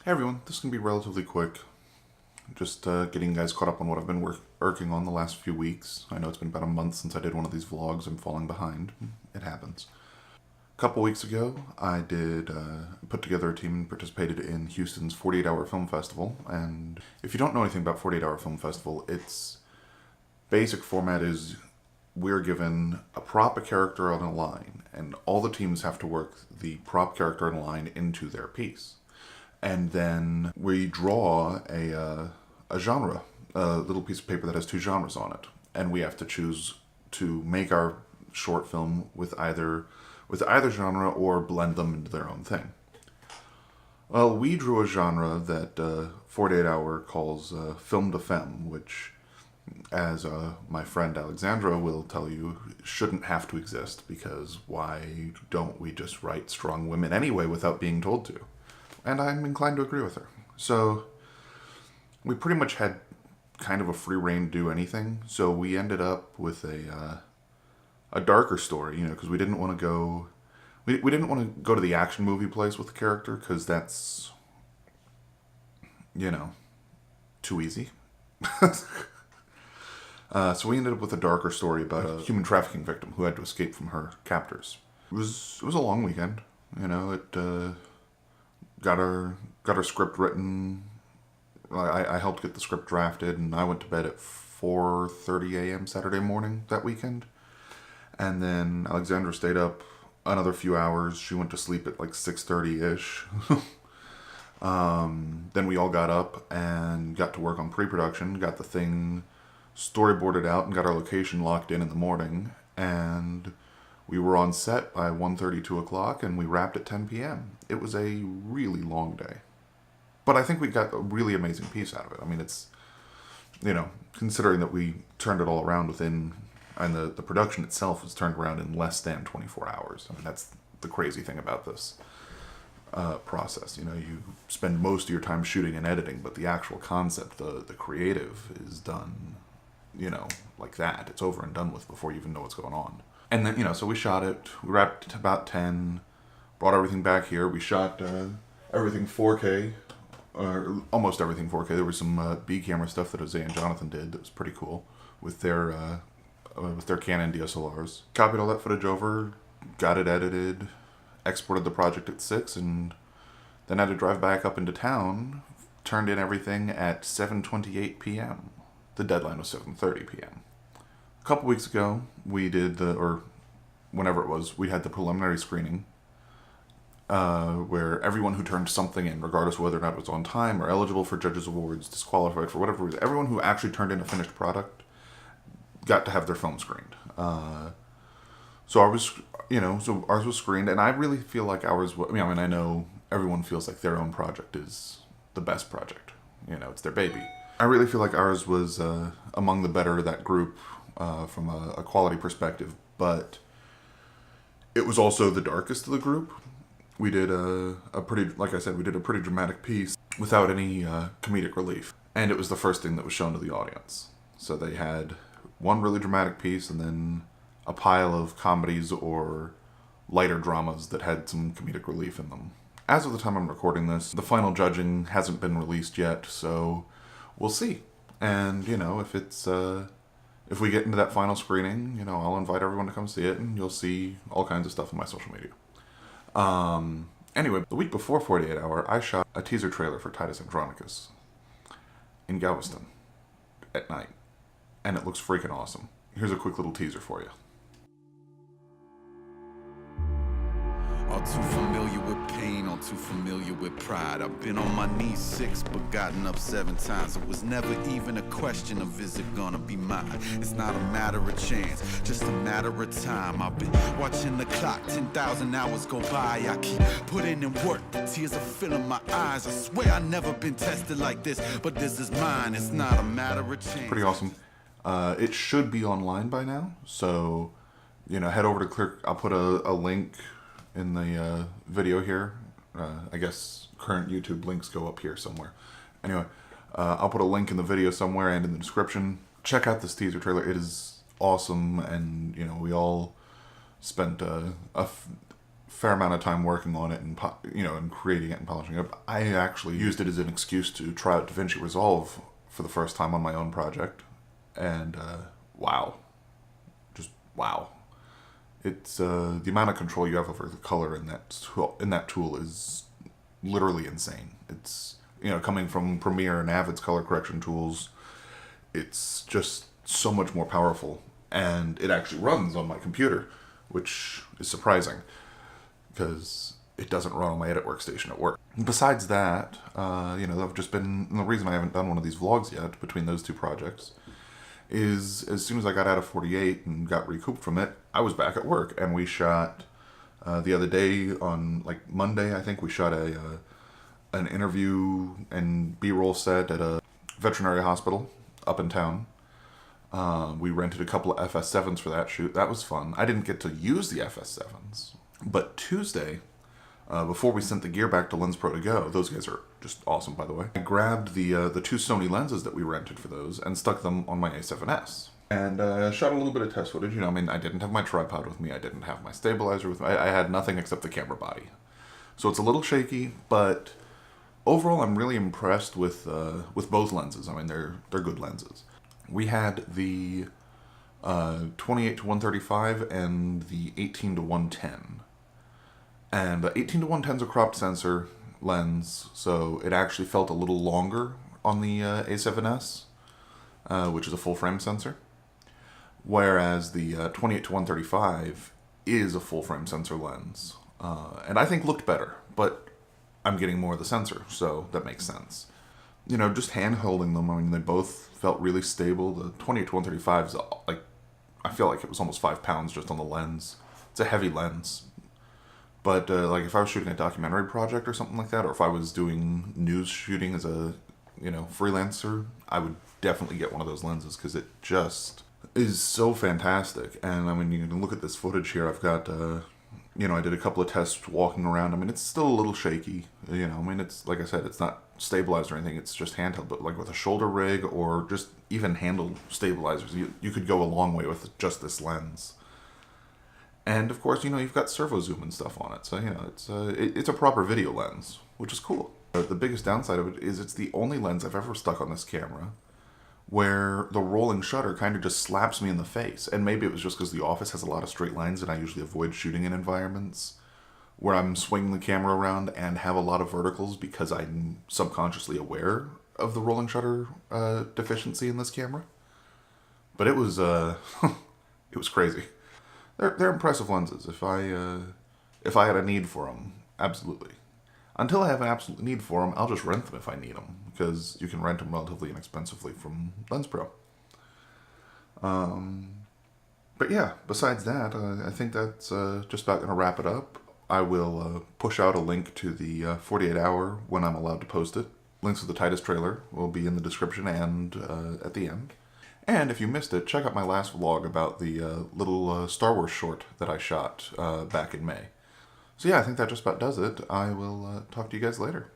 Hey everyone, this can be relatively quick. Just getting you guys caught up on what I've been working on the last few weeks. I know it's been about a month since I did one of these vlogs. I'm falling behind. It happens. A couple weeks ago, I did put together a team and participated in Houston's 48-Hour Film Festival. And if you don't know anything about 48-Hour Film Festival, its basic format is we're given a prop, a character, on a line, and all the teams have to work the prop, character, and line into their piece. And then we draw a genre, a little piece of paper that has two genres on it. And we have to choose to make our short film with either genre or blend them into their own thing. Well, we drew a genre that 48 Hour calls film de femme, which, as my friend Alexandra will tell you, shouldn't have to exist, because why don't we just write strong women anyway without being told to? And I'm inclined to agree with her. So we pretty much had kind of a free rein to do anything. So we ended up with a darker story, because we didn't want to go. We didn't want to go to the action movie place with the character, because that's, too easy. So we ended up with a darker story about a human trafficking victim who had to escape from her captors. It was a long weekend. It got our script written. I helped get the script drafted, and I went to bed at 4:30 a.m. Saturday morning that weekend. And then Alexandra stayed up another few hours. She went to sleep at like 6:30-ish. Then we all got up and got to work on pre-production, got the thing storyboarded out, and got our location locked in the morning. And we were on set by 1:30, 2 o'clock, and we wrapped at 10 p.m. It was a really long day. But I think we got a really amazing piece out of it. I mean, it's, considering that we turned it all around within, and the production itself was turned around in less than 24 hours. I mean, that's the crazy thing about this process. You spend most of your time shooting and editing, but the actual concept, the creative, is done, like that. It's over and done with before you even know what's going on. And then, so we shot it. We wrapped at about 10, brought everything back here. We shot everything 4K, or almost everything 4K. There was some B camera stuff that Jose and Jonathan did that was pretty cool with their Canon DSLRs. Copied all that footage over, got it edited, exported the project at 6, and then had to drive back up into town. Turned in everything at 7:28 p.m. The deadline was 7:30 p.m. A couple weeks ago, we did whenever it was, we had the preliminary screening, where everyone who turned something in, regardless of whether or not it was on time or eligible for judges' awards, disqualified for whatever reason, everyone who actually turned in a finished product got to have their film screened. So ours was screened, and I really feel like ours. I know everyone feels like their own project is the best project. It's their baby. I really feel like ours was among the better of that group. From a quality perspective, but it was also the darkest of the group. We did a pretty dramatic piece without any comedic relief, and it was the first thing that was shown to the audience. So they had one really dramatic piece and then a pile of comedies or lighter dramas that had some comedic relief in them. As of the time I'm recording this, the final judging hasn't been released yet, so we'll see. And if we get into that final screening, I'll invite everyone to come see it, and you'll see all kinds of stuff on my social media. Anyway, the week before 48 Hour, I shot a teaser trailer for TITUS Andronicus in Galveston at night, and it looks freaking awesome. Here's a quick little teaser for you. All too familiar with pain, all too familiar with pride. I've been on my knees 6, but gotten up 7 times. It was never even a question of is it gonna be mine. It's not a matter of chance, just a matter of time. I've been watching the clock, 10,000 hours go by. I keep putting in work, the tears are filling my eyes. I swear I've never been tested like this, but this is mine. It's not a matter of chance. Pretty awesome. It should be online by now, so head over to Clear. I'll put a link in the video here. I guess current YouTube links go up here somewhere. Anyway, I'll put a link in the video somewhere and in the description. Check out this teaser trailer. It is awesome, and we all spent fair amount of time working on it and, and creating it and polishing it. I actually used it as an excuse to try out DaVinci Resolve for the first time on my own project. And wow. Just wow. It's the amount of control you have over the color in that tool is literally insane. It's, coming from Premiere and Avid's color correction tools, it's just so much more powerful. And it actually runs on my computer, which is surprising because it doesn't run on my edit workstation at work. Besides that, I've just been, the reason I haven't done one of these vlogs yet between those two projects is as soon as I got out of 48 and got recouped from it, I was back at work, and we shot the other day on like Monday, I think we shot an interview and B-roll set at a veterinary hospital up in town. We rented a couple of FS7s for that shoot. That was fun. I didn't get to use the FS7s, but Tuesday, before we sent the gear back to Lens Pro to go, those guys are just awesome, by the way. I grabbed the two Sony lenses that we rented for those and stuck them on my A7S. And shot a little bit of test footage. I didn't have my tripod with me. I didn't have my stabilizer with me. I had nothing except the camera body. So it's a little shaky, but overall I'm really impressed with both lenses. They're good lenses. We had the 28 to 135 and the 18 to 110. And the 18 to 110 is a cropped sensor lens, so it actually felt a little longer on the A7S, which is a full frame sensor. Whereas the 28 to 135 is a full frame sensor lens. And I think looked better, but I'm getting more of the sensor, so that makes sense. Just hand holding them, they both felt really stable. The 28 to 135 is I feel like it was almost 5 pounds just on the lens. It's a heavy lens. But if I was shooting a documentary project or something like that, or if I was doing news shooting as a, freelancer, I would definitely get one of those lenses because it just is so fantastic. And you can look at this footage here. I've got, I did a couple of tests walking around. It's still a little shaky. It's, like I said, it's not stabilized or anything. It's just handheld. But with a shoulder rig or just even handle stabilizers, you could go a long way with just this lens. And of course, you've got servo zoom and stuff on it. So, it's a proper video lens, which is cool. The biggest downside of it is it's the only lens I've ever stuck on this camera where the rolling shutter kind of just slaps me in the face. And maybe it was just because the office has a lot of straight lines and I usually avoid shooting in environments where I'm swinging the camera around and have a lot of verticals because I'm subconsciously aware of the rolling shutter deficiency in this camera. But it was it was crazy. They're impressive lenses. If I had a need for them, absolutely. Until I have an absolute need for them, I'll just rent them if I need them, because you can rent them relatively inexpensively from Lens Pro. But yeah, besides that, I think that's just about going to wrap it up. I will push out a link to the 48 hour when I'm allowed to post it. Links to the TITUS trailer will be in the description and at the end. And if you missed it, check out my last vlog about the little Star Wars short that I shot back in May. So yeah, I think that just about does it. I will talk to you guys later.